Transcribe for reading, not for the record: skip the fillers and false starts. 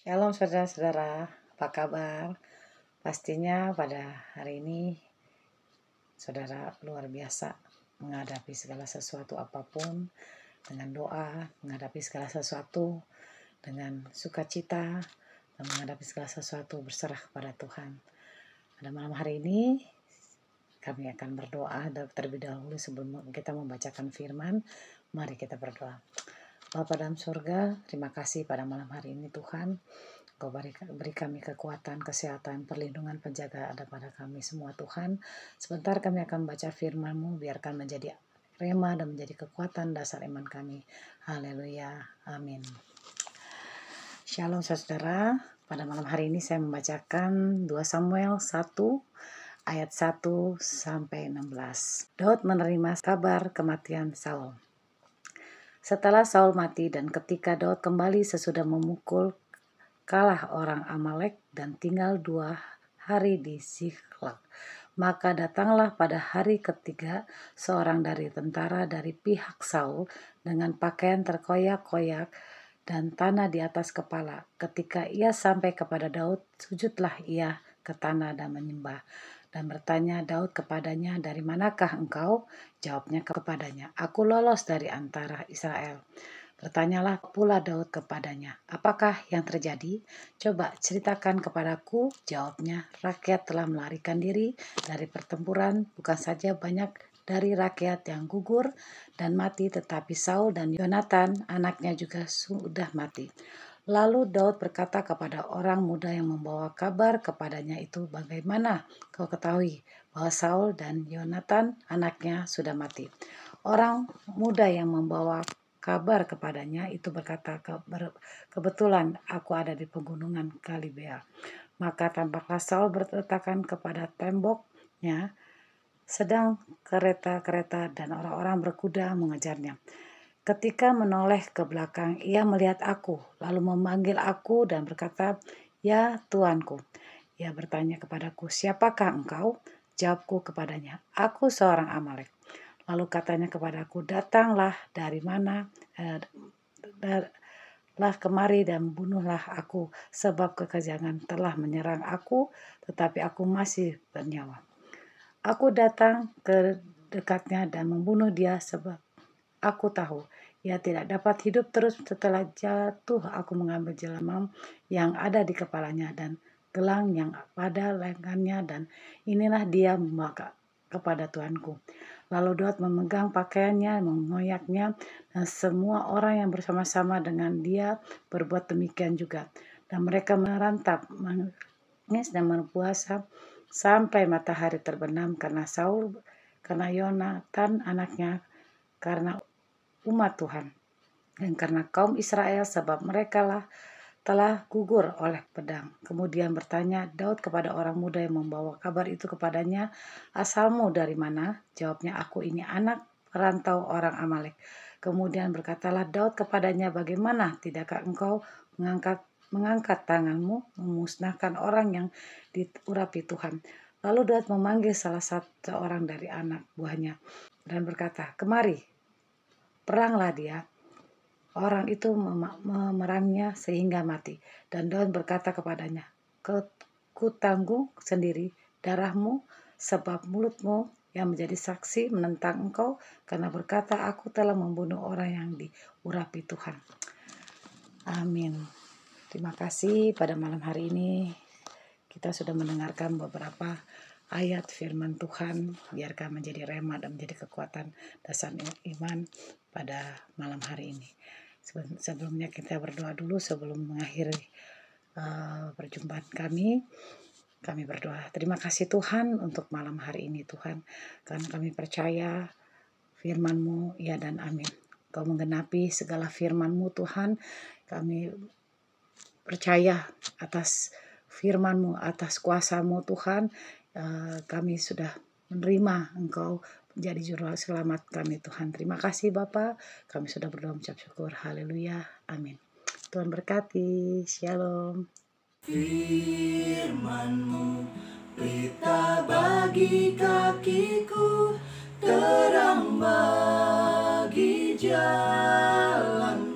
Shalom saudara-saudara, apa kabar? Pastinya pada hari ini saudara luar biasa menghadapi segala sesuatu apapun dengan doa, menghadapi segala sesuatu dengan sukacita, dan menghadapi segala sesuatu berserah kepada Tuhan. Pada malam hari ini kami akan berdoa terlebih dahulu sebelum kita membacakan firman. Mari kita berdoa. Bapa dalam surga, terima kasih pada malam hari ini Tuhan. Kau beri kami kekuatan, kesehatan, perlindungan, penjagaan pada kami semua Tuhan. Sebentar kami akan baca firman-Mu, biarkan menjadi rema dan menjadi kekuatan dasar iman kami. Haleluya, amin. Shalom saudara, pada malam hari ini saya membacakan 2 Samuel 1 ayat 1 sampai 16. Daud menerima kabar kematian Saul. Setelah Saul mati dan ketika Daud kembali sesudah memukul kalah orang Amalek dan tinggal 2 hari di Ziklag. Maka datanglah pada hari ketiga seorang dari tentara dari pihak Saul dengan pakaian terkoyak-koyak dan tanah di atas kepala. Ketika ia sampai kepada Daud, sujudlah ia ke tanah dan menyembah. Dan bertanya Daud kepadanya, "Dari manakah engkau?" Jawabnya kepadanya, "Aku lolos dari antara Israel." Bertanyalah pula Daud kepadanya, "Apakah yang terjadi? Coba ceritakan kepadaku." Jawabnya, "Rakyat telah melarikan diri dari pertempuran, bukan saja banyak dari rakyat yang gugur dan mati, tetapi Saul dan Yonatan anaknya juga sudah mati." Lalu Daud berkata kepada orang muda yang membawa kabar kepadanya itu, "Bagaimana kau ketahui bahwa Saul dan Yonatan anaknya sudah mati?" Orang muda yang membawa kabar kepadanya itu berkata, "Kebetulan aku ada di pegunungan Galilea." Maka tampaklah Saul berletakkan kepada temboknya, sedang kereta-kereta dan orang-orang berkuda mengejarnya. Ketika menoleh ke belakang, ia melihat aku, lalu memanggil aku dan berkata, "Ya Tuanku." Ia bertanya kepadaku, "Siapakah engkau?" Jawabku kepadanya, "Aku seorang Amalek." Lalu katanya kepadaku, "Datanglah dari mana? Lah kemari dan bunuhlah aku, sebab kekejangan telah menyerang aku, tetapi aku masih bernyawa." Aku datang ke dekatnya dan membunuh dia, sebab aku tahu ia tidak dapat hidup terus. Setelah jatuh, aku mengambil jelmam yang ada di kepalanya dan gelang yang pada lengannya, dan inilah dia membawa kepada Tuanku. Lalu Daud memegang pakaiannya, mengoyaknya, dan semua orang yang bersama-sama dengan dia berbuat demikian juga. Dan mereka merantap, menangis dan berpuasa sampai matahari terbenam karena Saul, karena Yonatan anaknya, karena umat Tuhan, dan karena kaum Israel, sebab mereka telah gugur oleh pedang. Kemudian bertanya Daud kepada orang muda yang membawa kabar itu kepadanya, "Asalmu dari mana?" Jawabnya, "Aku ini anak perantau orang Amalek." Kemudian berkatalah Daud kepadanya, "Bagaimana tidakkah engkau mengangkat tanganmu memusnahkan orang yang diurapi Tuhan?" Lalu Daud memanggil salah satu orang dari anak buahnya dan berkata, "Kemari, peranglah dia." Orang itu memerangnya sehingga mati. Dan Daud berkata kepadanya, "Kutanggung sendiri darahmu, sebab mulutmu yang menjadi saksi menentang engkau, karena berkata, aku telah membunuh orang yang diurapi Tuhan." Amin. Terima kasih pada malam hari ini kita sudah mendengarkan beberapa ayat firman Tuhan. Biarkan menjadi rema dan menjadi kekuatan dasar iman pada malam hari ini. Sebelumnya kita berdoa dulu sebelum mengakhiri perjumpaan kami. Kami berdoa, terima kasih Tuhan untuk malam hari ini Tuhan, karena kami percaya firman-Mu ya dan amin. Kau menggenapi segala firman-Mu Tuhan. Kami percaya atas firman-Mu, atas kuasa-Mu Tuhan. Kami sudah menerima Engkau menjadi juru selamat kami Tuhan. Terima kasih Bapa. Kami sudah berdoa mengucap syukur. Haleluya. Amin. Tuhan berkati. Shalom. Firman-Mu pelita bagi kakiku, terang bagi jalan.